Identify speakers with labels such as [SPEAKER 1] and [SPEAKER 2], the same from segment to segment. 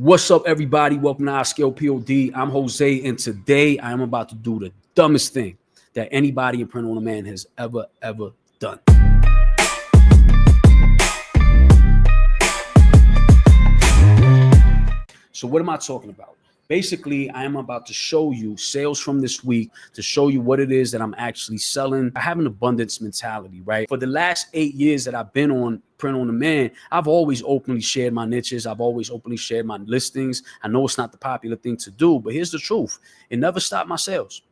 [SPEAKER 1] What's up, everybody? Welcome to iScale POD. I'm Jose, and today I am about to do the dumbest thing that anybody in Print on Demand has ever done. So what am I talking about? Basically, I am about to show you sales from this week to show you what it is that I'm actually selling. I have an abundance mentality, right? For the last 8 years that I've been on Print on Demand, I've always openly shared my niches. I've always openly shared my listings. I know it's not the popular thing to do, but here's the truth. It never stopped my sales.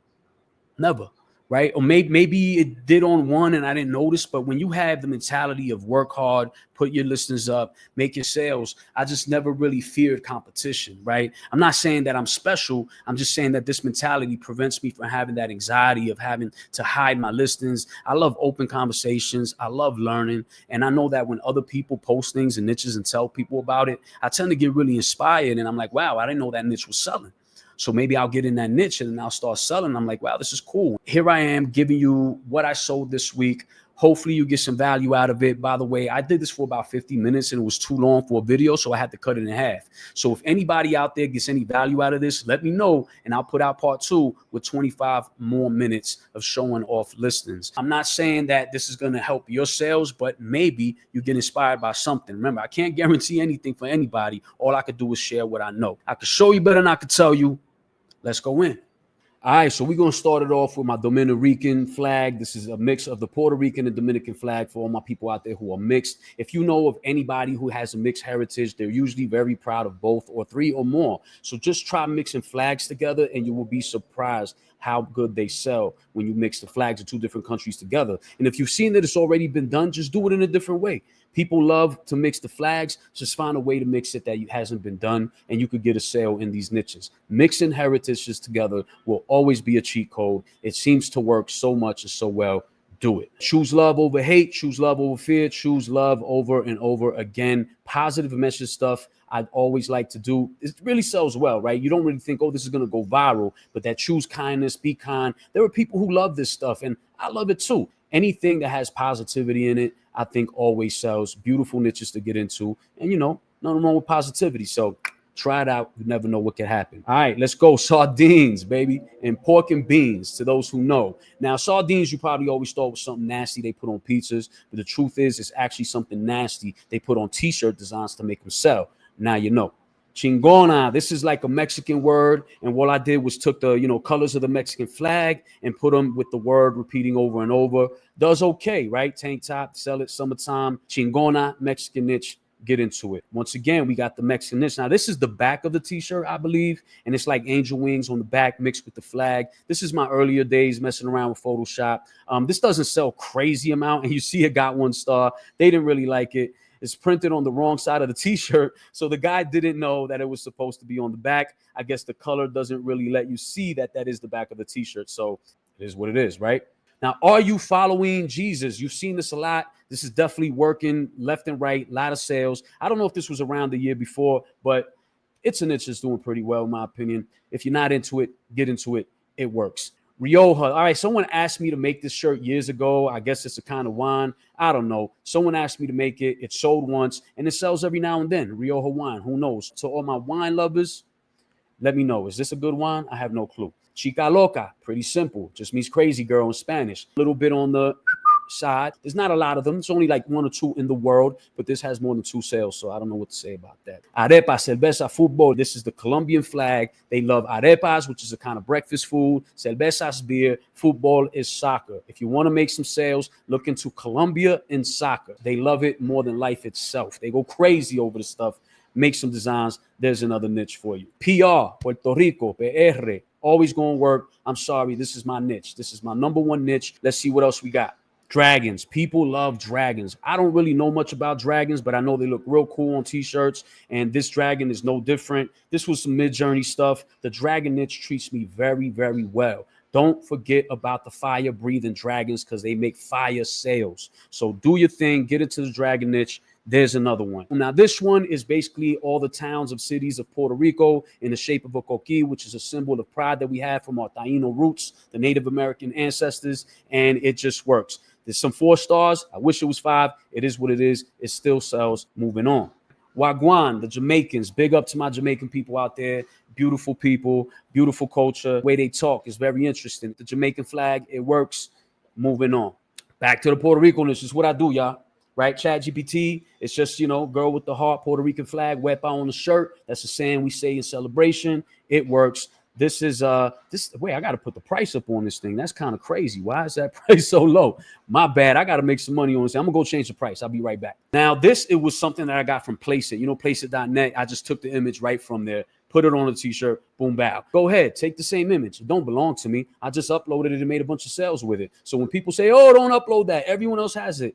[SPEAKER 1] Never. Right? Or maybe it did on one and I didn't notice, but when you have the mentality of work hard, put your listings up, make your sales, I just never really feared competition, right? I'm not saying that I'm special. I'm just saying that this mentality prevents me from having that anxiety of having to hide my listings. I love open conversations. I love learning. And I know that when other people post things and niches and tell people about it, I tend to get really inspired. And I'm like, wow, I didn't know that niche was selling. So maybe I'll get in that niche and then I'll start selling. I'm like, wow, this is cool. Here I am giving you what I sold this week. Hopefully you get some value out of it. By the way, I did this for about 50 minutes and it was too long for a video, so I had to cut it in half. So if anybody out there gets any value out of this, let me know and I'll put out part 2 with 25 more minutes of showing off listings. I'm not saying that this is going to help your sales, but maybe you get inspired by something. Remember, I can't guarantee anything for anybody. All I could do is share what I know. I could show you better than I could tell you. Let's go in. All right, so we're going to start it off with my Dominican flag. This is a mix of the Puerto Rican and Dominican flag for all my people out there who are mixed. If you know of anybody who has a mixed heritage, they're usually very proud of both or 3 or more. So just try mixing flags together and you will be surprised how good they sell when you mix the flags of 2 different countries together. And if you've seen that it's already been done, just do it in a different way. People love to mix the flags. Just find a way to mix it that hasn't been done, and you could get a sale in these niches. Mixing heritages together will always be a cheat code. It seems to work so much and so well. Do it. Choose love over hate. Choose love over fear. Choose love over and over again. Positive message stuff I'd always like to do. It really sells well, right? You don't really think, oh, this is going to go viral, but that choose kindness, be kind. There are people who love this stuff, and I love it too. Anything that has positivity in it, I think always sells. Beautiful niches to get into. And, nothing wrong with positivity. So try it out. You never know what can happen. All right, let's go. Sardines, baby, and pork and beans, to those who know. Now, sardines, you probably always thought was something nasty they put on pizzas. But the truth is, it's actually something nasty they put on T-shirt designs to make them sell. Now you know. Chingona, this is like a Mexican word. And what I did was took the, colors of the Mexican flag and put them with the word repeating over and over. Does okay, right? Tank top, sell it summertime. Chingona, Mexican niche, get into it. Once again, we got the Mexican niche. Now, this is the back of the T-shirt, I believe. And it's like angel wings on the back mixed with the flag. This is my earlier days messing around with Photoshop. This doesn't sell crazy amount. And you see it got 1 star. They didn't really like it. It's printed on the wrong side of the T-shirt. So the guy didn't know that it was supposed to be on the back. I guess the color doesn't really let you see that is the back of the T-shirt. So it is what it is, right? Now, are you following Jesus? You've seen this a lot. This is definitely working left and right, a lot of sales. I don't know if this was around the year before, but it's a niche that's doing pretty well, in my opinion. If you're not into it, get into it. It works. Rioja. All right, someone asked me to make this shirt years ago. I guess it's a kind of wine. I don't know. Someone asked me to make it. It sold once, and it sells every now and then. Rioja wine. Who knows? To all my wine lovers, let me know. Is this a good wine? I have no clue. Chica loca. Pretty simple. Just means crazy girl in Spanish. A little bit on the side. There's not a lot of them. It's only like 1 or 2 in the world, but this has more than 2 sales, so I don't know what to say about that. Arepa, cerveza, fútbol. This is the Colombian flag. They love arepas, which is a kind of breakfast food. Cerveza is beer. Fútbol is soccer. If you want to make some sales, look into Colombia and soccer. They love it more than life itself. They go crazy over the stuff. Make some designs. There's another niche for you. PR, Puerto Rico, PR. Always going to work. I'm sorry. This is my niche. This is my number 1 niche. Let's see what else we got. Dragons. People love dragons. I don't really know much about dragons, but I know they look real cool on T-shirts, and this dragon is no different. This was some Mid-Journey stuff. The dragon niche treats me very, very well. Don't forget about the fire-breathing dragons because they make fire sales. So do your thing. Get into the dragon niche. There's another one. Now, this one is basically all the towns of cities of Puerto Rico in the shape of a coquí, which is a symbol of pride that we have from our Taino roots, the Native American ancestors, and it just works. There's some 4 stars. I wish it was 5. It is what it is. It still sells. Moving on. Wagwan, the Jamaicans. Big up to my Jamaican people out there. Beautiful people, beautiful culture. The way they talk is very interesting. The Jamaican flag, it works. Moving on. Back to the Puerto Rico. This is what I do, y'all. Right? ChatGPT, it's just, girl with the heart, Puerto Rican flag, wepa on the shirt. That's a saying we say in celebration. It works. This is wait, I gotta put the price up on this thing. That's kind of crazy. Why is that price so low? My bad. I gotta make some money on this. I'm gonna go change the price. I'll be right back. Now, it was something that I got from Placeit. Placeit.net. I just took the image right from there, put it on a t-shirt, boom, bow. Go ahead, take the same image. It don't belong to me. I just uploaded it and made a bunch of sales with it. So when people say, oh, don't upload that, everyone else has it.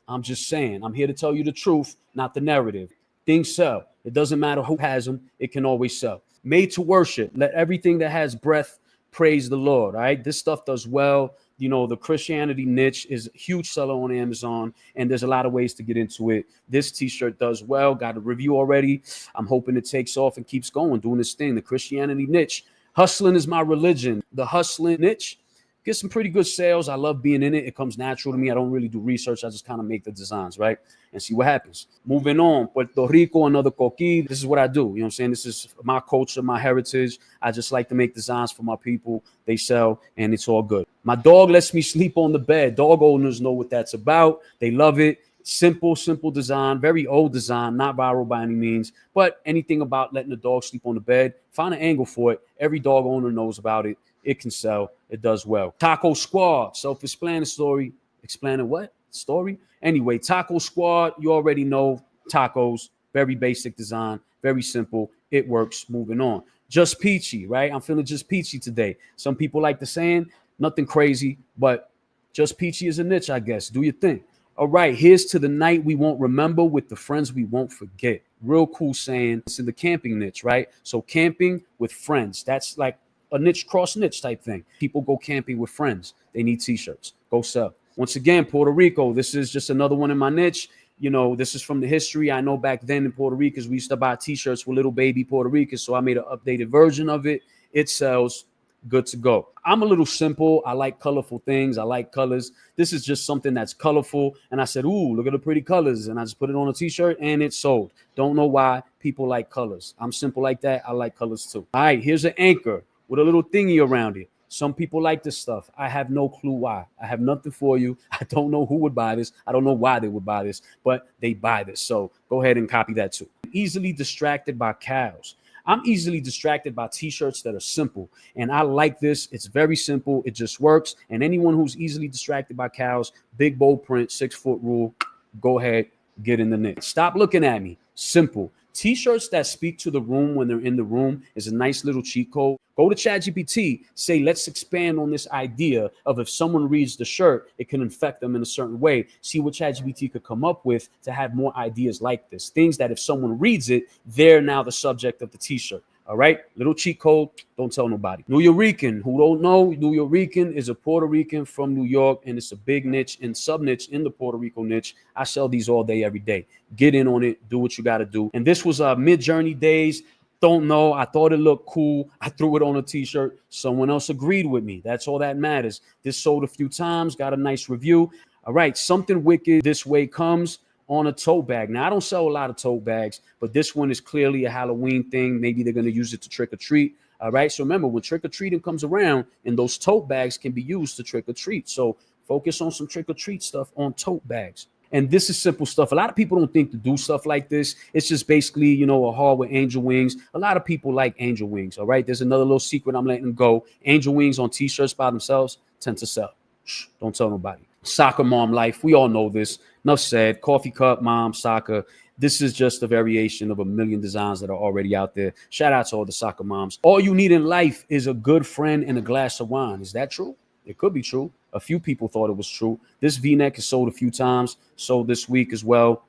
[SPEAKER 1] I'm just saying, I'm here to tell you the truth, not the narrative. Things sell. It doesn't matter who has them. It can always sell. Made to worship. Let everything that has breath praise the Lord. All right. This stuff does well. The Christianity niche is a huge seller on Amazon, and there's a lot of ways to get into it. This t-shirt does well. Got a review already. I'm hoping it takes off and keeps going, doing this thing. The Christianity niche. Hustling is my religion. The hustling niche. Get some pretty good sales. I love being in it. It comes natural to me. I don't really do research. I just kind of make the designs, right? And see what happens. Moving on. Puerto Rico, another coquí. This is what I do. You know what I'm saying? This is my culture, my heritage. I just like to make designs for my people. They sell, and it's all good. My dog lets me sleep on the bed. Dog owners know what that's about. They love it. Simple design. Very old design. Not viral by any means. But anything about letting the dog sleep on the bed, find an angle for it. Every dog owner knows about it. It can sell. It does well. Taco Squad, self-explanatory. Explaining what? Story? Anyway, Taco Squad, you already know tacos. Very basic design. Very simple. It works. Moving on. Just peachy, right? I'm feeling just peachy today. Some people like the saying. Nothing crazy, but just peachy is a niche, I guess. Do your thing. All right, here's to the night we won't remember with the friends we won't forget. Real cool saying. It's in the camping niche, right? So camping with friends. That's like a niche cross niche type thing. People go camping with friends. They need t-shirts. Go sell. Once again, Puerto Rico. This is just another one in my niche. This is from the history. I know back then in Puerto Rico, we used to buy t-shirts with little baby Puerto Ricans. So I made an updated version of it. It sells. Good to go. I'm a little simple. I like colorful things. I like colors. This is just something that's colorful. And I said, ooh, look at the pretty colors. And I just put it on a t-shirt and it sold. Don't know why people like colors. I'm simple like that. I like colors too. All right, here's an anchor with a little thingy around it. Some people like this stuff. I have no clue why. I have nothing for you. I don't know who would buy this. I don't know why they would buy this, but they buy this. So go ahead and copy that too. Easily distracted by cows. I'm easily distracted by t-shirts that are simple. And I like this. It's very simple. It just works. And anyone who's easily distracted by cows, big bold print, 6-foot rule, go ahead, get in the niche. Stop looking at me. Simple. T-shirts that speak to the room when they're in the room is a nice little cheat code. Go to ChatGPT, say, let's expand on this idea of if someone reads the shirt, it can infect them in a certain way. See what ChatGPT could come up with to have more ideas like this. Things that if someone reads it, they're now the subject of the t-shirt. All right, little cheat code. Don't tell nobody. Nuyorican, who don't know, Nuyorican is a Puerto Rican from New York, and it's a big niche and sub niche in the Puerto Rico niche. I sell these all day, every day. Get in on it. Do what you got to do. And this was Mid-Journey days. Don't know. I thought it looked cool. I threw it on a t-shirt. Someone else agreed with me. That's all that matters. This sold a few times. Got a nice review. All right, something wicked this way comes on a tote bag. Now, I don't sell a lot of tote bags, but this one is clearly a Halloween thing. Maybe they're going to use it to trick or treat. All right. So remember, when trick or treating comes around, and those tote bags can be used to trick or treat. So focus on some trick or treat stuff on tote bags. And this is simple stuff. A lot of people don't think to do stuff like this. It's just basically, a heart with angel wings. A lot of people like angel wings. All right. There's another little secret I'm letting go. Angel wings on t-shirts by themselves tend to sell. Shh, don't tell nobody. Soccer mom life. We all know this. Enough said. Coffee cup, mom, soccer. This is just a variation of a million designs that are already out there. Shout out to all the soccer moms. All you need in life is a good friend and a glass of wine. Is that true? It could be true. A few people thought it was true. This V-neck is sold a few times. Sold this week as well.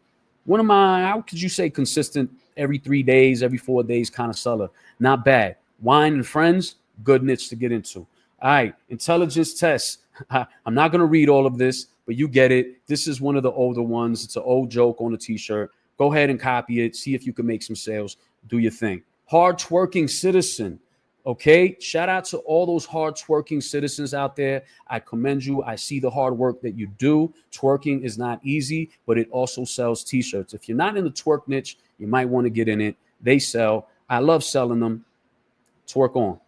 [SPEAKER 1] One of my, how could you say, consistent every 3 days, every 4 days kind of seller. Not bad. Wine and friends, good niche to get into. All right, intelligence tests. I'm not going to read all of this, but you get it. This is one of the older ones. It's an old joke on a t-shirt. Go ahead and copy it. See if you can make some sales. Do your thing. Hard twerking citizen. Okay, shout out to all those hard twerking citizens out there. I commend you. I see the hard work that you do. Twerking is not easy, but it also sells t-shirts. If you're not in the twerk niche, you might want to get in it. They sell. I love selling them. Twerk on.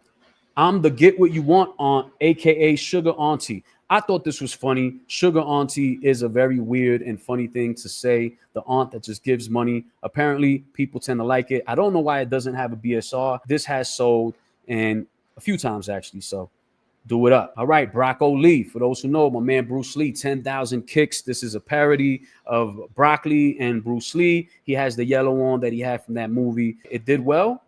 [SPEAKER 1] I'm the get what you want aunt, aka Sugar Auntie. I thought this was funny. Sugar Auntie is a very weird and funny thing to say. The aunt that just gives money. Apparently, people tend to like it. I don't know why it doesn't have a BSR. This has sold and a few times actually. So do it up. All right, Broccoli Lee. For those who know, my man Bruce Lee, 10,000 kicks. This is a parody of Broccoli and Bruce Lee. He has the yellow on that he had from that movie. It did well.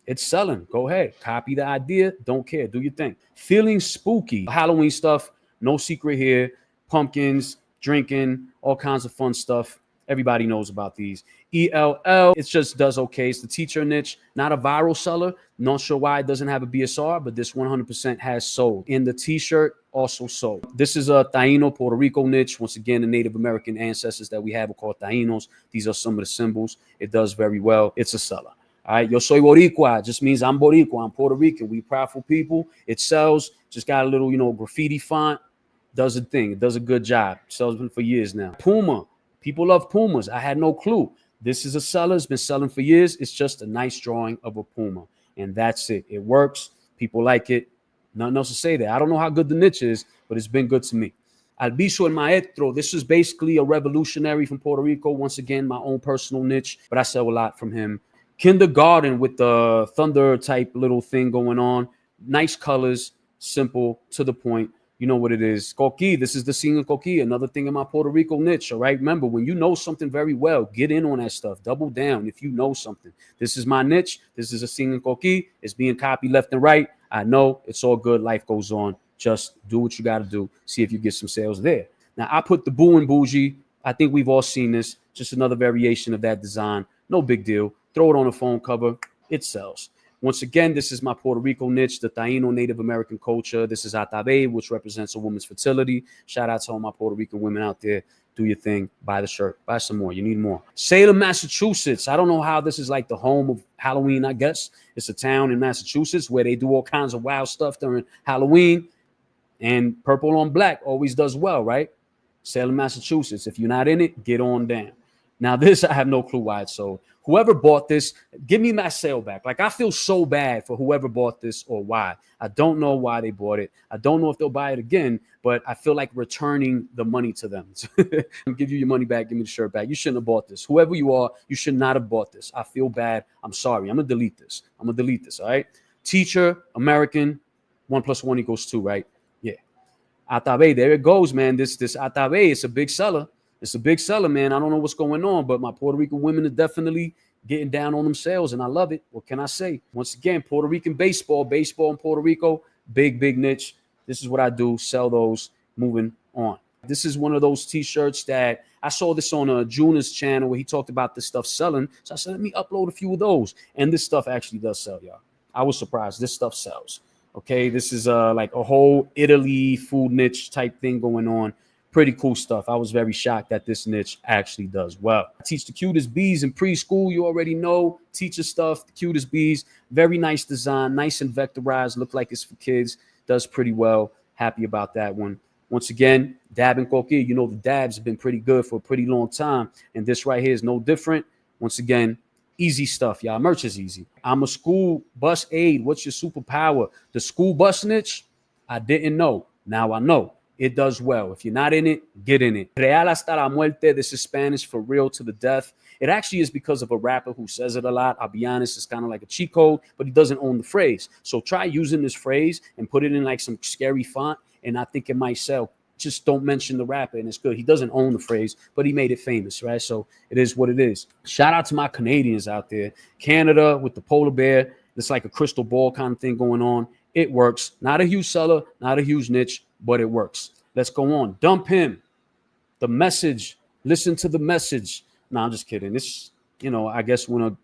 [SPEAKER 1] It's selling. Go ahead. Copy the idea. Don't care. Do your thing. Feeling spooky. Halloween stuff. No secret here. Pumpkins, drinking, all kinds of fun stuff. Everybody knows about these. ELL, it just does okay. It's the teacher niche, not a viral seller. Not sure why it doesn't have a BSR, but this 100% has sold. In the t-shirt, also sold. This is a Taino, Puerto Rico niche. Once again, the Native American ancestors that we have are called Tainos. These are some of the symbols. It does very well. It's a seller. All right, yo soy Boricua just means I'm Boricua. I'm Puerto Rican. We proudful people. It sells. Just got a little, graffiti font. Does a thing. It does a good job. Sells been for years now. Puma. People love Pumas. I had no clue. This is a seller. It's been selling for years. It's just a nice drawing of a Puma. And that's it. It works. People like it. Nothing else to say there. I don't know how good the niche is, but it's been good to me. Albizu el Maestro. This is basically a revolutionary from Puerto Rico. Once again, my own personal niche, but I sell a lot from him. Kindergarten with the thunder type little thing going on. Nice colors, simple, to the point. You know what it is. Coqui, this is the scene of Coqui, another thing in my Puerto Rico niche, all right? Remember, when you know something very well, get in on that stuff. Double down if you know something. This is my niche. This is a scene of Coqui. It's being copied left and right. I know it's all good. Life goes on. Just do what you got to do. See if you get some sales there. Now, I put the Boo and Bougie. I think we've all seen this. Just another variation of that design. No big deal. Throw it on a phone cover. It sells. Once again, this is my Puerto Rico niche, the Taino Native American culture. This is Atabe, which represents a woman's fertility. Shout out to all my Puerto Rican women out there. Do your thing. Buy the shirt. Buy some more. You need more. Salem, Massachusetts. I don't know how this is like the home of Halloween, I guess. It's a town in Massachusetts where they do all kinds of wild stuff during Halloween. And purple on black always does well, right? Salem, Massachusetts. If you're not in it, get on down. Now, this, I have no clue why it's sold. Whoever bought this, give me my sale back. Like, I feel so bad for whoever bought this or why. I don't know why they bought it. I don't know if they'll buy it again, but I feel like returning the money to them. I'll give you your money back. Give me the shirt back. You shouldn't have bought this. Whoever you are, you should not have bought this. I feel bad. I'm sorry. I'm going to delete this. All right? Teacher, American, 1 + 1 = 2, right? Yeah. Atabe, there it goes, man. This Atabe, it's a big seller. It's a big seller, man. I don't know what's going on, but my Puerto Rican women are definitely getting down on them sales, and I love it. What can I say? Once again, Puerto Rican baseball in Puerto Rico, big niche. This is what I do, sell those, moving on. This is one of those T-shirts that I saw this on Juna's channel where he talked about this stuff selling. So I said, let me upload a few of those. And this stuff actually does sell, y'all. I was surprised. This stuff sells. Okay, this is like a whole Italy food niche type thing going on. Pretty cool stuff. I was very shocked that this niche actually does well. I teach the cutest bees in preschool. You already know. Teacher stuff, the cutest bees. Very nice design. Nice and vectorized. Look like it's for kids. Does pretty well. Happy about that one. Once again, dab and coquille. You know the dabs have been pretty good for a pretty long time. And this right here is no different. Once again, easy stuff, y'all. Merch is easy. I'm a school bus aide. What's your superpower? The school bus niche? I didn't know. Now I know. It does well. If you're not in it, get in it. Real hasta la muerte. This is Spanish for real to the death. It actually is because of a rapper who says it a lot. I'll be honest, it's kind of like a cheat code, but he doesn't own the phrase. So try using this phrase and put it in like some scary font, and I think it might sell. Just don't mention the rapper, and it's good. He doesn't own the phrase, but he made it famous, right? So it is what it is. Shout out to my Canadians out there. Canada with the polar bear. It's like a crystal ball kind of thing going on. It works. Not a huge seller, not a huge niche, but it works. Let's go on. Dump him. The message. Listen to the message. No, I'm just kidding. This, I guess I'm going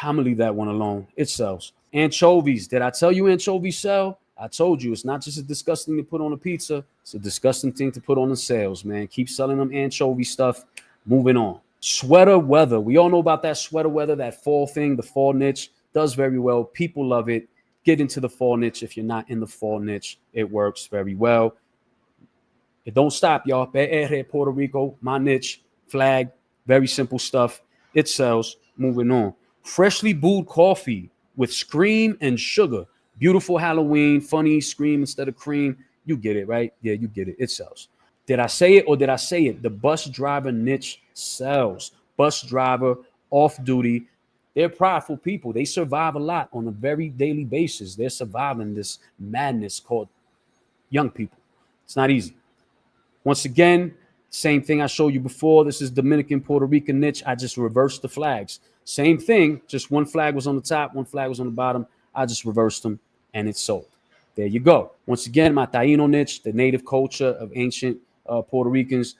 [SPEAKER 1] to leave that one alone. It sells. Anchovies. Did I tell you anchovies sell? I told you. It's not just a disgusting thing to put on a pizza. It's a disgusting thing to put on the sales, man. Keep selling them anchovy stuff. Moving on. Sweater weather. We all know about that sweater weather, that fall thing, the fall niche. Does very well. People love it. Get into the fall niche. If you're not in the fall niche, it works very well. It don't stop, y'all. Puerto Rico, my niche, flag, very simple stuff. It sells. Moving on. Freshly brewed coffee with scream and sugar. Beautiful Halloween, funny scream instead of cream. You get it, right? Yeah, you get it. It sells. Did I say it or did I say it? The bus driver niche sells. Bus driver, off duty. They're prideful people. They survive a lot on a very daily basis. They're surviving this madness called young people. It's not easy. Once again, same thing I showed you before. This is Dominican Puerto Rican niche. I just reversed the flags. Same thing, just one flag was on the top, one flag was on the bottom. I just reversed them and it sold. There you go. Once again, my Taino niche, the native culture of ancient Puerto Ricans.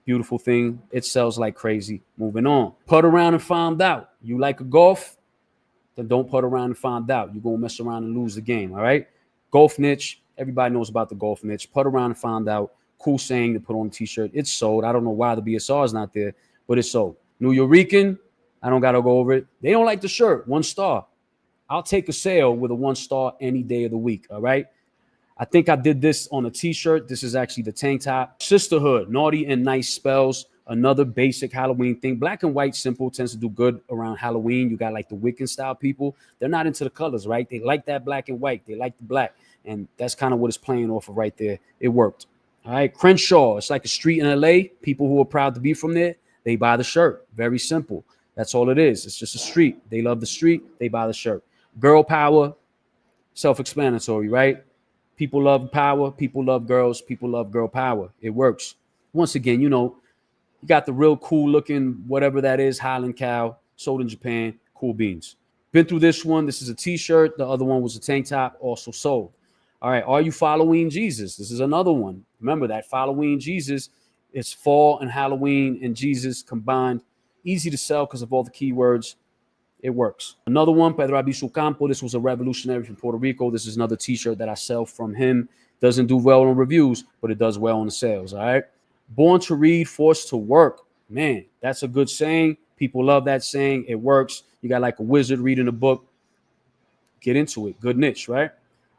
[SPEAKER 1] Beautiful thing. It sells like crazy. Moving on. Put around and find out. You like a golf? Then don't put around and find out. You're going to mess around and lose the game, all right? Golf niche. Everybody knows about the golf niche. Put around and find out. Cool saying to put on a t-shirt. It's sold. I don't know why the BSR is not there, but it's sold. New Yorican, I don't got to go over it. They don't like the shirt. 1 star. I'll take a sale with a 1 star any day of the week, all right? I think I did this on a t-shirt. This is actually the tank top. Sisterhood, naughty and nice spells. Another basic Halloween thing. Black and white simple tends to do good around Halloween. You got like the Wiccan style people. They're not into the colors, right? They like that black and white. They like the black. And that's kind of what it's playing off of right there. It worked. All right. Crenshaw. It's like a street in LA. People who are proud to be from there, they buy the shirt. Very simple. That's all it is. It's just a street. They love the street. They buy the shirt. Girl power. Self-explanatory, right? People love power. People love girls. People love girl power. It works. Once again, you got the real cool looking, whatever that is, Highland cow, sold in Japan, cool beans. Been through this one. This is a t-shirt. The other one was a tank top, also sold. All right. Are you following Jesus? This is another one. Remember that following Jesus is fall and Halloween and Jesus combined. Easy to sell because of all the keywords. It works. Another one, Pedro Abisu Campo. This was a revolutionary from Puerto Rico. This is another t-shirt that I sell from him. Doesn't do well on reviews, but it does well on the sales. All right. Born to read, forced to work. Man, that's a good saying. People love that saying. It works. You got like a wizard reading a book. Get into it. Good niche, right?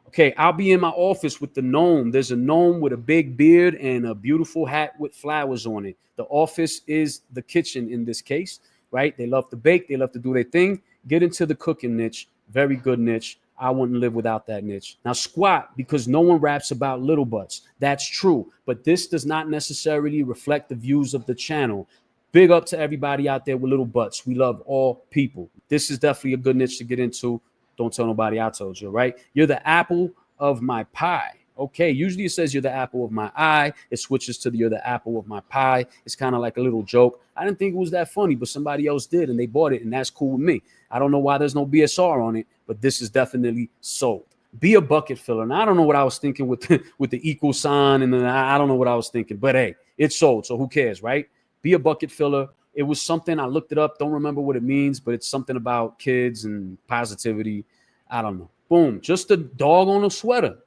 [SPEAKER 1] Okay, I'll be in my office with the gnome. There's a gnome with a big beard and a beautiful hat with flowers on it. The office is the kitchen in this case, right? They love to bake. They love to do their thing. Get into the cooking niche. Very good niche. I wouldn't live without that niche. Now, squat, because no one raps about little butts. That's true. But this does not necessarily reflect the views of the channel. Big up to everybody out there with little butts. We love all people. This is definitely a good niche to get into. Don't tell nobody I told you, right? You're the apple of my pie. Okay, usually it says you're the apple of my eye. It switches to you're the apple of my pie. It's kind of like a little joke. I didn't think it was that funny, but somebody else did, and they bought it, and that's cool with me. I don't know why there's no BSR on it, but this is definitely sold. Be a bucket filler. Now, I don't know what I was thinking with the equal sign, and then I don't know what I was thinking, but hey, it's sold, so who cares, right? Be a bucket filler. It was something, I looked it up, don't remember what it means, but it's something about kids and positivity. I don't know. Boom, just a dog on a sweater.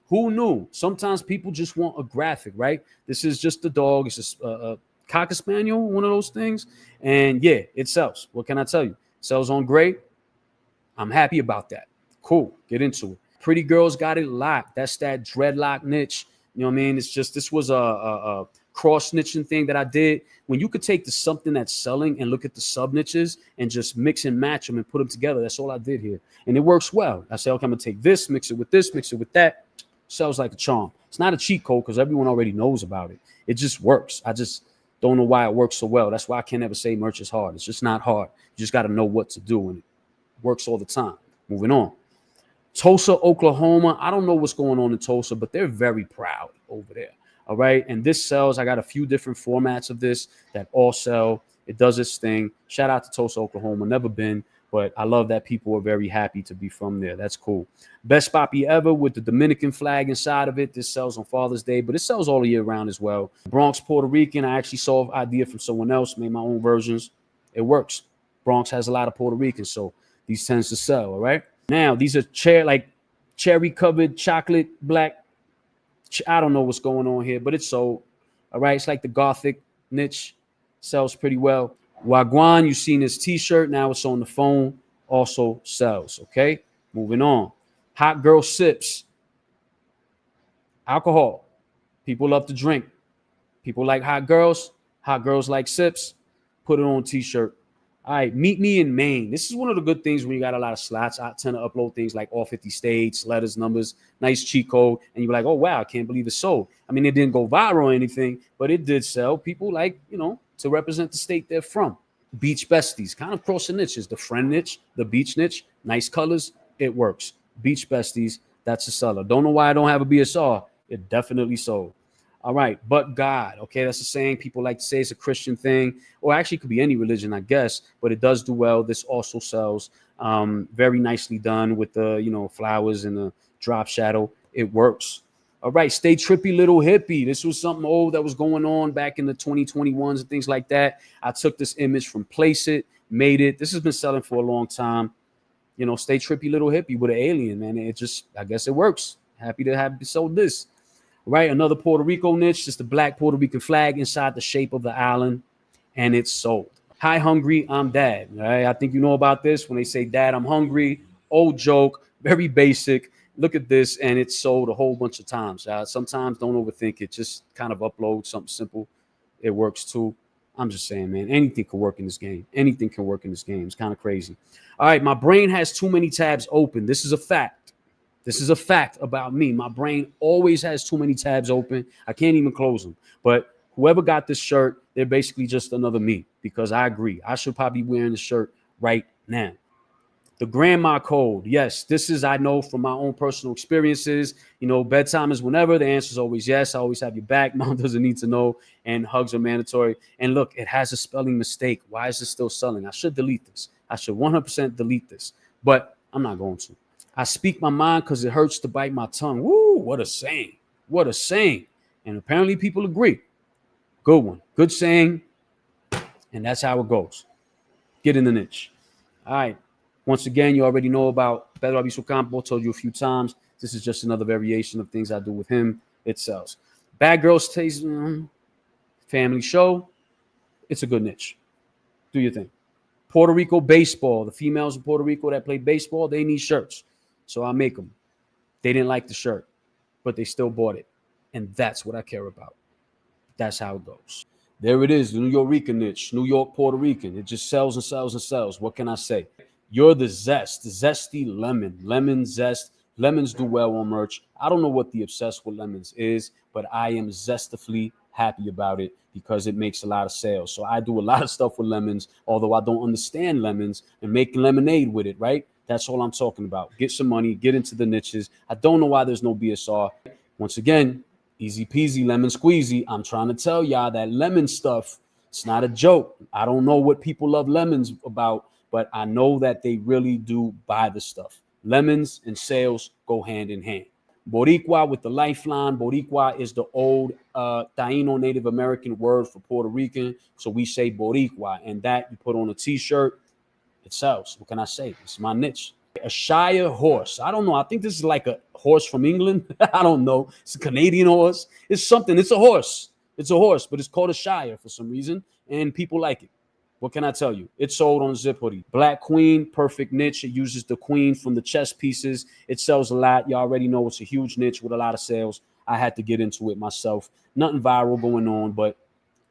[SPEAKER 1] Who knew? Sometimes people just want a graphic, right? This is just a dog. It's just a Cocker Spaniel, one of those things. And yeah, it sells. What can I tell you? Sells on great. I'm happy about that. Cool. Get into it. Pretty girls got it locked. That's that dreadlock niche. You know what I mean? It's just, this was a cross niching thing that I did. When you could take the something that's selling and look at the sub niches and just mix and match them and put them together. That's all I did here. And it works well. I say, okay, I'm going to take this, mix it with this, mix it with that. Sells like a charm. It's not a cheat code because everyone already knows about it. It just works. I just don't know why it works so well. That's why I can't ever say merch is hard. It's just not hard. You just got to know what to do, and it works all the time. Moving on. Tulsa, Oklahoma. I don't know what's going on in Tulsa, but they're very proud over there. All right. And this sells. I got a few different formats of this that all sell. It does its thing. Shout out to Tulsa, Oklahoma. Never been, but I love that people are very happy to be from there. That's cool. Best poppy ever with the Dominican flag inside of it. This sells on Father's Day, but it sells all year round as well. Bronx, Puerto Rican. I actually saw an idea from someone else, made my own versions. It works. Bronx has a lot of Puerto Ricans, so these tends to sell. All right. Now, these are cherry covered chocolate black. I don't know what's going on here, but it's sold. All right. It's like the Gothic niche. Sells pretty well. Wagwan, you've seen this t-shirt. Now it's on the phone. also sells. Okay, moving on. Hot girl sips. Alcohol. People love to drink. People like hot girls. Hot girls like sips. Put it on a t-shirt. All right, meet me in Maine. This is one of the good things when you got a lot of slots. I tend to upload things like all 50 states, letters, numbers, nice cheat code, and you're like, oh wow, I can't believe it sold. I mean, it didn't go viral or anything, but it did sell. People like, to represent the state they're from. Beach besties, kind of crossing niches. The friend niche, the beach niche, nice colors, it works. Beach besties, that's a seller. Don't know why I don't have a BSR. It definitely sold. All right, but God, okay, that's a saying people like to say. It's a Christian thing, or actually it could be any religion, I guess, but it does do well. This also sells. Very nicely done with the, flowers and the drop shadow. It works. All right, stay trippy, little hippie. This was something old that was going on back in the 2021s and things like that. I took this image from Place It, made it. This has been selling for a long time. Stay trippy, little hippie with an alien, man. It just, I guess it works. Happy to have sold this. Right, another Puerto Rico niche, just a black Puerto Rican flag inside the shape of the island, and it's sold. Hi, hungry, I'm dad. Right, I think you know about this. When they say, dad, I'm hungry, old joke, very basic. Look at this, and it's sold a whole bunch of times. Sometimes don't overthink it. Just kind of upload something simple. It works too. I'm just saying, man, anything can work in this game. Anything can work in this game. It's kind of crazy. All right, my brain has too many tabs open. This is a fact. This is a fact about me. My brain always has too many tabs open. I can't even close them. But whoever got this shirt, they're basically just another me, because I agree. I should probably be wearing the shirt right now. The grandma code. Yes, this is, I know from my own personal experiences. Bedtime is whenever. The answer is always yes. I always have your back. Mom doesn't need to know. And hugs are mandatory. And look, it has a spelling mistake. Why is it still selling? I should delete this. I should 100% delete this. But I'm not going to. I speak my mind because it hurts to bite my tongue. Woo, what a saying. What a saying. And apparently people agree. Good one. Good saying. And that's how it goes. Get in the niche. All right. Once again, you already know about Pedro Aviso Campo. Told you a few times. This is just another variation of things I do with him. It sells. Bad Girls Taste Family Show. It's a good niche. Do your thing. Puerto Rico baseball. The females in Puerto Rico that play baseball, they need shirts. So I make them. They didn't like the shirt, but they still bought it. And that's what I care about. That's how it goes. There it is, the New York niche, New York, Puerto Rican. It just sells and sells and sells. What can I say? You're the zest, the zesty lemon, lemon zest. Lemons do well on merch. I don't know what the obsessed with lemons is, but I am zestifully happy about it because it makes a lot of sales. So I do a lot of stuff with lemons, although I don't understand lemons, and making lemonade with it, right? That's all I'm talking about. Get some money, get into the niches. I don't know why there's no BSR. Once again, easy peasy, lemon squeezy. I'm trying to tell y'all that lemon stuff, it's not a joke. I don't know what people love lemons about, but I know that they really do buy the stuff. Lemons and sales go hand in hand. Boricua with the lifeline. Boricua is the old Taino Native American word for Puerto Rican. So we say Boricua, and that you put on a t-shirt, it sells. What can I say? It's my niche. A Shire horse. I don't know. I think this is like a horse from England. I don't know. It's a Canadian horse. It's something. It's a horse. It's a horse, but it's called a Shire for some reason, and people like it. What can I tell you? It's sold on Zip Hoodie. Black Queen, perfect niche. It uses the queen from the chess pieces. It sells a lot. You already know it's a huge niche with a lot of sales. I had to get into it myself. Nothing viral going on, but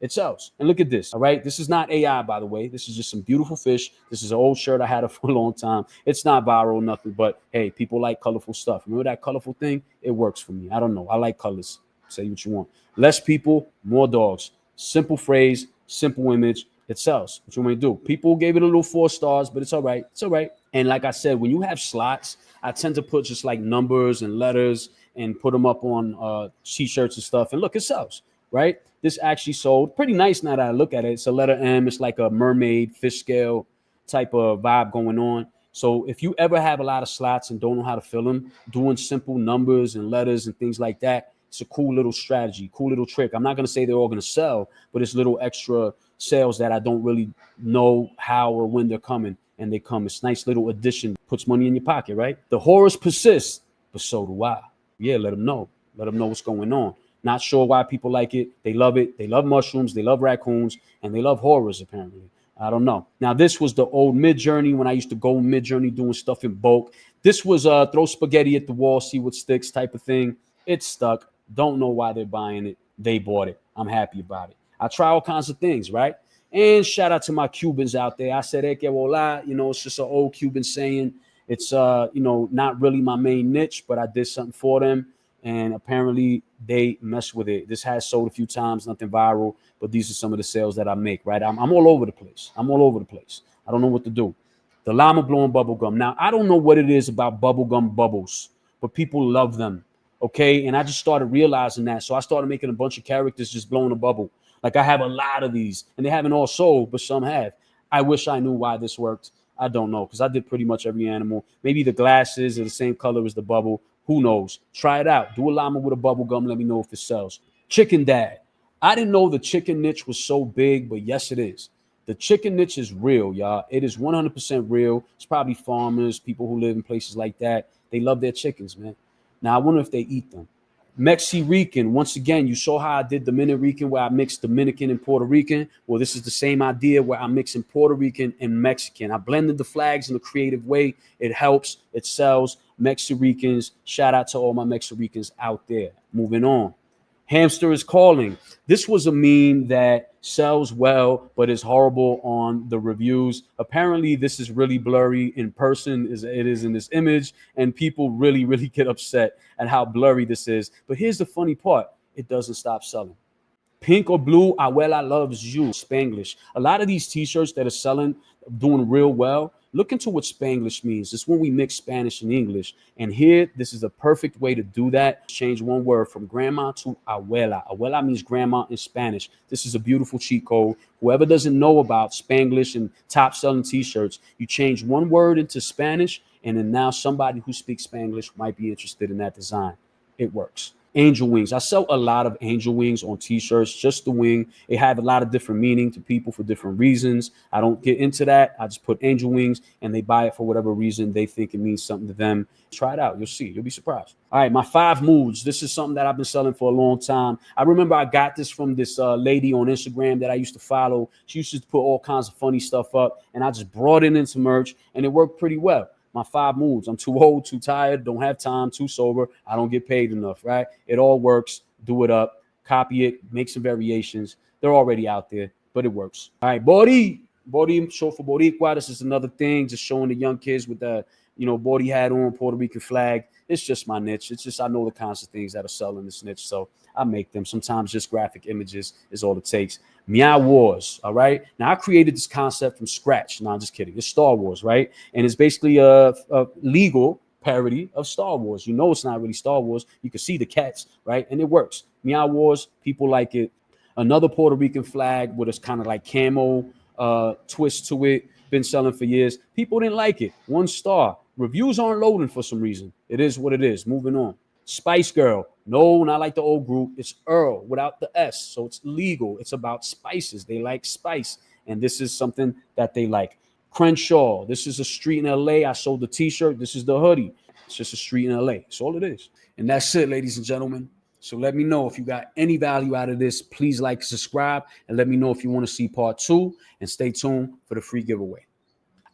[SPEAKER 1] it sells. And look at this. All right. This is not AI, by the way. This is just some beautiful fish. This is an old shirt. I had it for a long time. It's not viral, nothing. But hey, people like colorful stuff. Remember that colorful thing? It works for me. I don't know. I like colors. Say what you want. Less people, more dogs. Simple phrase, simple image. It sells. What you want me to do? People gave it a little 4 stars, but it's all right. It's all right. And like I said, when you have slots, I tend to put just like numbers and letters and put them up on t-shirts and stuff. And look, it sells, right? This actually sold pretty nice now that I look at it. It's a letter M. It's like a mermaid, fish scale type of vibe going on. So if you ever have a lot of slots and don't know how to fill them, doing simple numbers and letters and things like that, it's a cool little strategy, cool little trick. I'm not going to say they're all going to sell, but it's little extra sales that I don't really know how or when they're coming, and they come. It's a nice little addition, puts money in your pocket, right? The horrors persist, but so do I. Yeah, let them know. Let them know what's going on. Not sure why people like it. They love it. They love mushrooms. They love raccoons, and they love horrors, apparently. I don't know. Now this was the old Mid Journey when I used to go Mid Journey doing stuff in bulk. This was throw spaghetti at the wall, see what sticks type of thing. It stuck. Don't know why they're buying it. They bought it. I'm happy about it. I try all kinds of things, right? And shout out to my Cubans out there. I said, "Hey, que vola." You know, it's just an old Cuban saying. It's not really my main niche, but I did something for them, and apparently they mess with it. This has sold a few times, nothing viral, but these are some of the sales that I make. Right, I'm all over the place. I'm all over the place. I don't know what to do. The llama blowing bubble gum. Now I don't know what it is about bubble gum bubbles, but people love them. Okay, and I just started realizing that, so I started making a bunch of characters just blowing a bubble. Like I have a lot of these, and they haven't all sold, but some have. I wish I knew why this worked. I don't know because I did pretty much every animal. Maybe the glasses are the same color as the bubble. Who knows? Try it out. Do a llama with a bubble gum. Let me know if it sells. Chicken dad. I didn't know the chicken niche was so big, but yes, it is. The chicken niche is real, y'all. It is 100% real. It's probably farmers, people who live in places like that. They love their chickens, man. Now, I wonder if they eat them. Mexican, once again, you saw how I did Dominican where I mixed Dominican and Puerto Rican. Well, this is the same idea where I'm mixing Puerto Rican and Mexican. I blended the flags in a creative way. It helps, it sells. Mexicans, shout out to all my Mexicans out there. Moving on. Hamster is calling. This was a meme that sells well, but is horrible on the reviews. Apparently, this is really blurry in person as it is in this image, and people really, really get upset at how blurry this is. But here's the funny part: it doesn't stop selling. Pink or blue, Abuela loves you. Spanglish. A lot of these t-shirts that are selling, doing real well, look into what Spanglish means. It's when we mix Spanish and English. And here, this is a perfect way to do that. Change one word from grandma to abuela. Abuela means grandma in Spanish. This is a beautiful cheat code. Whoever doesn't know about Spanglish and top selling t-shirts, you change one word into Spanish, and then now somebody who speaks Spanglish might be interested in that design. It works. Angel wings. I sell a lot of angel wings on t-shirts, just the wing. It have a lot of different meaning to people for different reasons. I don't get into that. I just put angel wings and they buy it for whatever reason they think it means something to them. Try it out. You'll see. You'll be surprised. All right, my 5 moods. This is something that I've been selling for a long time. I remember I got this from this lady on Instagram that I used to follow. She used to put all kinds of funny stuff up, and I just brought it into merch, and it worked pretty well. My 5 moods. I'm too old, too tired, don't have time, too sober. I don't get paid enough, right? It all works. Do it up, copy it, make some variations. They're already out there, but it works. All right, Bori. Bori, short for Boricua. This is another thing, just showing the young kids with the, Bori hat on, Puerto Rican flag. It's just my niche. It's just I know the kinds of things that are selling this niche, so I make them. Sometimes just graphic images is all it takes. Meow Wars, all right? Now, I created this concept from scratch. No, I'm just kidding. It's Star Wars, right? And it's basically a legal parody of Star Wars. You know it's not really Star Wars. You can see the cats, right? And it works. Meow Wars, people like it. Another Puerto Rican flag with a kind of like camo twist to it. Been selling for years. People didn't like it. 1 star. Reviews aren't loading for some reason. It is what it is. Moving on. Spice Girl. No, not like the old group. It's Earl without the S. So it's legal. It's about spices. They like spice. And this is something that they like. Crenshaw. This is a street in LA. I sold the t-shirt. This is the hoodie. It's just a street in LA. That's all it is. And that's it, ladies and gentlemen. So let me know if you got any value out of this. Please like, subscribe, and let me know if you want to see part 2. And stay tuned for the free giveaway.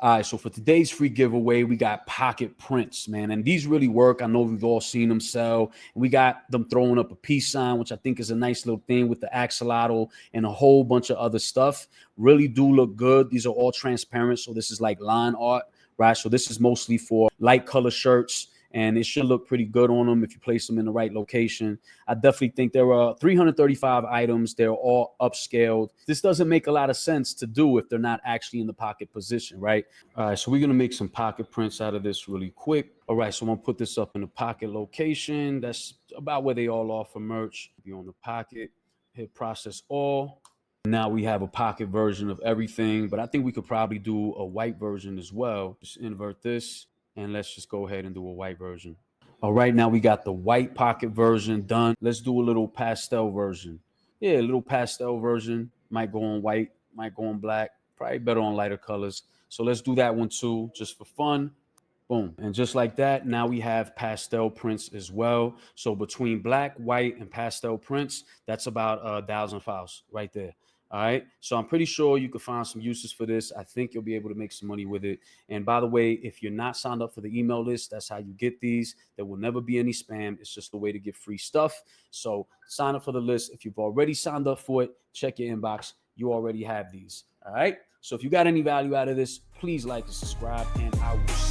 [SPEAKER 1] All right, so for today's free giveaway, we got pocket prints, man. And these really work. I know we've all seen them sell. We got them throwing up a peace sign, which I think is a nice little thing with the axolotl and a whole bunch of other stuff. Really do look good. These are all transparent, so this is like line art, right? So this is mostly for light color shirts, and it should look pretty good on them if you place them in the right location. I definitely think there are 335 items. They're all upscaled. This doesn't make a lot of sense to do if they're not actually in the pocket position, right? All right, so we're gonna make some pocket prints out of this really quick. All right, so I'm gonna put this up in the pocket location. That's about where they all are for merch. Be on the pocket, hit process all. Now we have a pocket version of everything, but I think we could probably do a white version as well. Just invert this. And let's just go ahead and do a white version. All right, now we got the white pocket version done. Let's do a little pastel version. Yeah, a little pastel version. Might go on white, might go on black. Probably better on lighter colors. So let's do that one too, just for fun. Boom. And just like that, now we have pastel prints as well. So between black, white, and pastel prints, that's about 1,000 files right there. All right. So I'm pretty sure you could find some uses for this. I think you'll be able to make some money with it. And by the way, if you're not signed up for the email list, that's how you get these. There will never be any spam. It's just a way to get free stuff. So sign up for the list. If you've already signed up for it, check your inbox. You already have these. All right. So if you got any value out of this, please like and subscribe, and I will